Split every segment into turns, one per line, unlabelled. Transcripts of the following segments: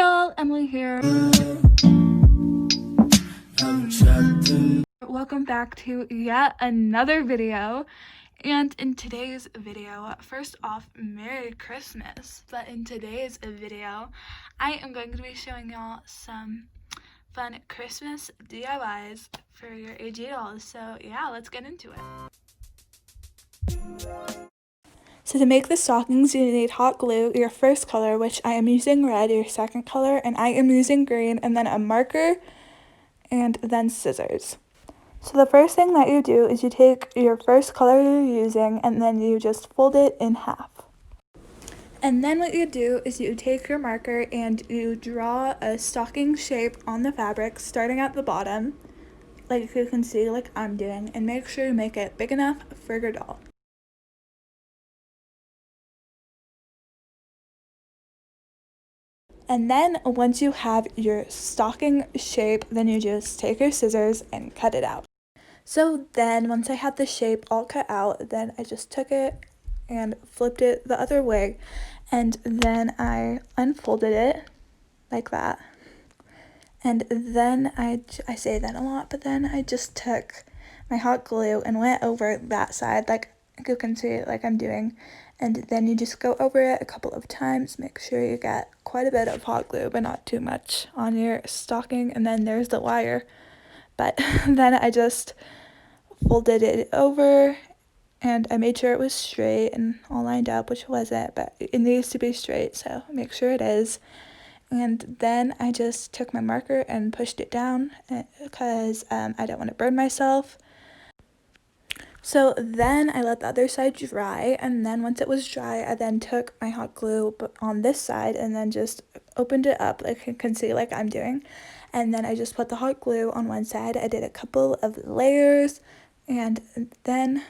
y'all, Emily here. Welcome back to yet another video. And in today's video, first off, Merry Christmas. But in today's video, I am going to be showing y'all some fun Christmas DIYs for your AG dolls. So yeah, let's get into it. So to make the stockings, you need hot glue, your first color, which I am using red, your second color, and I am using green, and then a marker, and then scissors. So the first thing that you do is you take your first color you're using, and then you just fold it in half. And then what you do is you take your marker and you draw a stocking shape on the fabric, starting at the bottom, like you can see, like I'm doing, and make sure you make it big enough for your doll. And then once you have your stocking shape, then you just take your scissors and cut it out. So then once I had the shape all cut out, then I just took it and flipped it the other way, and then I unfolded it like that. And then I say that a lot, but then I just took my hot glue and went over that side, like you can see, like I'm doing. And then you just go over it a couple of times, make sure you get quite a bit of hot glue, but not too much on your stocking. And then there's the wire. But then I just folded it over and I made sure it was straight and all lined up, which wasn't, but it needs to be straight, so make sure it is. And then I just took my marker and pushed it down because I don't want to burn myself. So then I let the other side dry, and then once it was dry, I then took my hot glue on this side and then just opened it up, like you can see, like I'm doing. And then I just put the hot glue on one side. I did a couple of layers, and then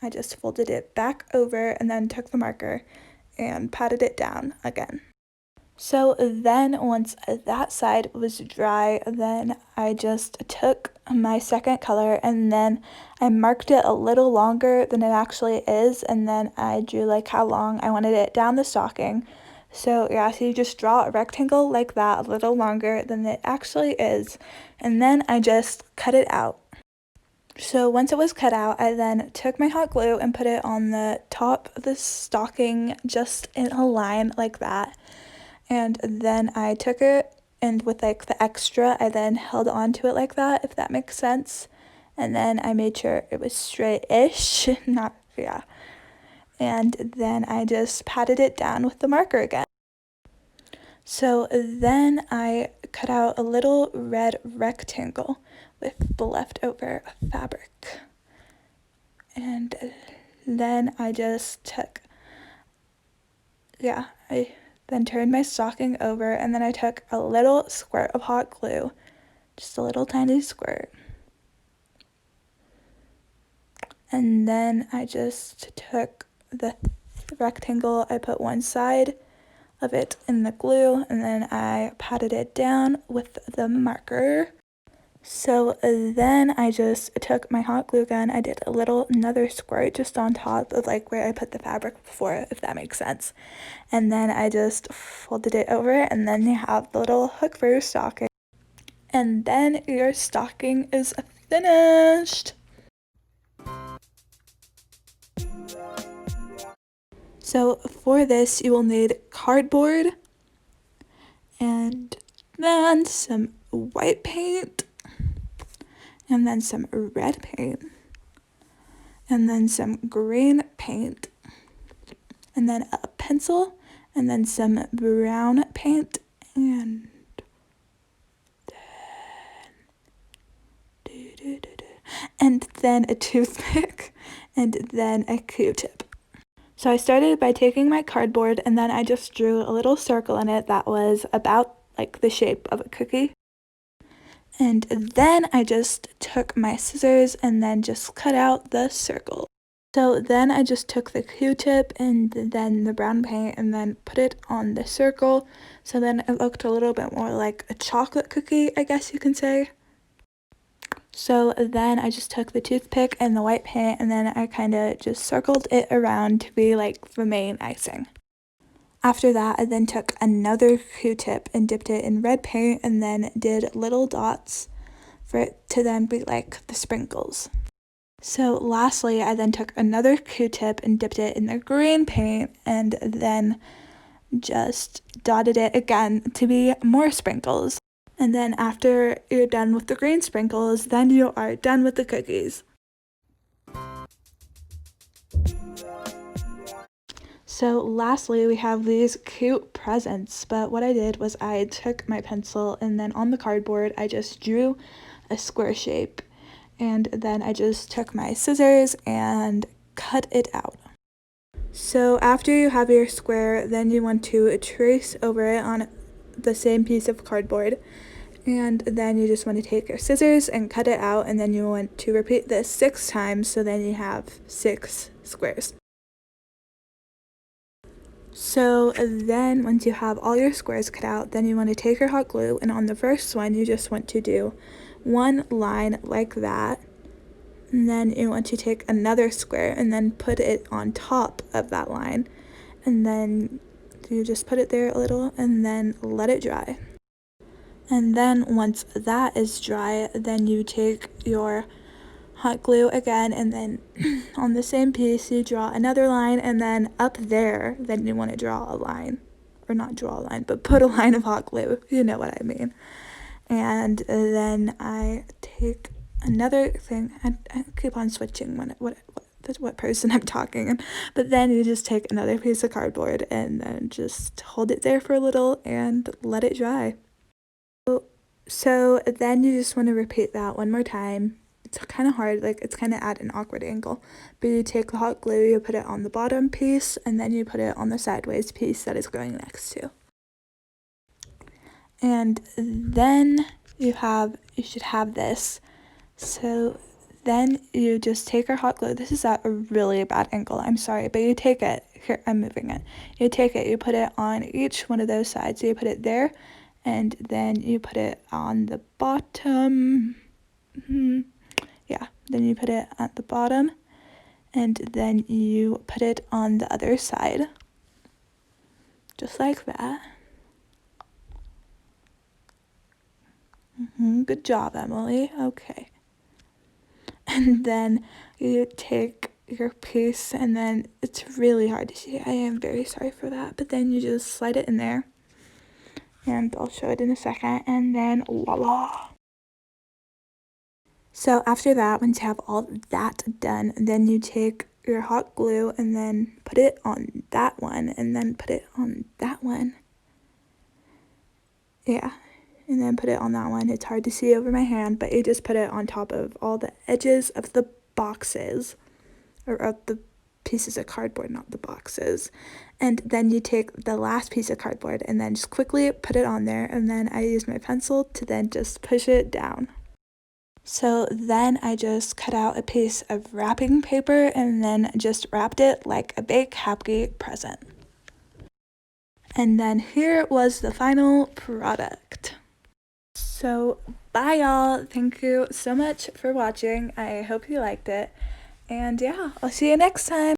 I just folded it back over and then took the marker and patted it down again. So then once that side was dry, then I just took my second color and then I marked it a little longer than it actually is, and then I drew like how long I wanted it down the stocking. So yeah, so you just draw a rectangle like that, a little longer than it actually is, and then I just cut it out. So once it was cut out, I then took my hot glue and put it on the top of the stocking, just in a line like that. And then I took it, and with like the extra, I then held on to it like that, if that makes sense. And then I made sure it was straight-ish, not, yeah. And then I just patted it down with the marker again. So then I cut out a little red rectangle with the leftover fabric. And then I just took, I then turned my stocking over, and then I took a little squirt of hot glue, just a little tiny squirt. And then I just took the rectangle, I put one side of it in the glue, and then I patted it down with the marker. So then I just took my hot glue gun, I did another squirt just on top of like where I put the fabric before, if that makes sense. And then I just folded it over, and then you have the little hook for your stocking. And then your stocking is finished. So for this, you will need cardboard, and then some white paint, and then some red paint, and then some green paint, and then a pencil, and then some brown paint, and then a toothpick, and then a Q-tip. So I started by taking my cardboard, and then I just drew a little circle in it that was about like the shape of a cookie. And then I just took my scissors and then just cut out the circle. So then I just took the Q-tip and then the brown paint and then put it on the circle. So then it looked a little bit more like a chocolate cookie, I guess you can say. So then I just took the toothpick and the white paint, and then I kind of just circled it around to be like the main icing. After that, I then took another Q-tip and dipped it in red paint and then did little dots for it to then be like the sprinkles. So lastly, I then took another Q-tip and dipped it in the green paint and then just dotted it again to be more sprinkles. And then after you're done with the green sprinkles, then you are done with the cookies. So lastly, we have these cute presents, but what I did was I took my pencil and then on the cardboard, I just drew a square shape. And then I just took my scissors and cut it out. So after you have your square, then you want to trace over it on the same piece of cardboard. And then you just want to take your scissors and cut it out, and then you want to repeat this 6 times, so then you have 6 squares. So then once you have all your squares cut out, then you want to take your hot glue, and on the first one you just want to do one line like that, and then you want to take another square and then put it on top of that line, and then you just put it there a little and then let it dry. And then once that is dry, then you take your hot glue again, and then on the same piece you draw another line, and then up there then you want to draw a line, or not draw a line, but put a line of hot glue, you know what I mean. And then I take another thing, I keep on switching what person I'm talking, but then you just take another piece of cardboard and then just hold it there for a little and let it dry. So then you just want to repeat that one more time. It's kind of hard, like it's kind of at an awkward angle, but you take the hot glue, you put it on the bottom piece, and then you put it on the sideways piece that it's going next to. And then you should have this. So then you just take your hot glue. This is at a really bad angle, I'm sorry, but you take it, here, I'm moving it. You take it, you put it on each one of those sides. So you put it there, and then you put it on the bottom. Yeah, then you put it at the bottom, and then you put it on the other side. Just like that. Good job, Emily. Okay. And then you take your piece, and then it's really hard to see. I am very sorry for that. But then you just slide it in there, and I'll show it in a second, and then voila. So after that, once you have all that done, then you take your hot glue and then put it on that one, and then put it on that one. Yeah. And then put it on that one. It's hard to see over my hand, but you just put it on top of all the edges of the boxes, or of the pieces of cardboard, not the boxes. And then you take the last piece of cardboard and then just quickly put it on there, and then I use my pencil to then just push it down. So then I just cut out a piece of wrapping paper and then just wrapped it like a big happy present. And then here was the final product. So bye y'all, thank you so much for watching. I hope you liked it, and yeah, I'll see you next time.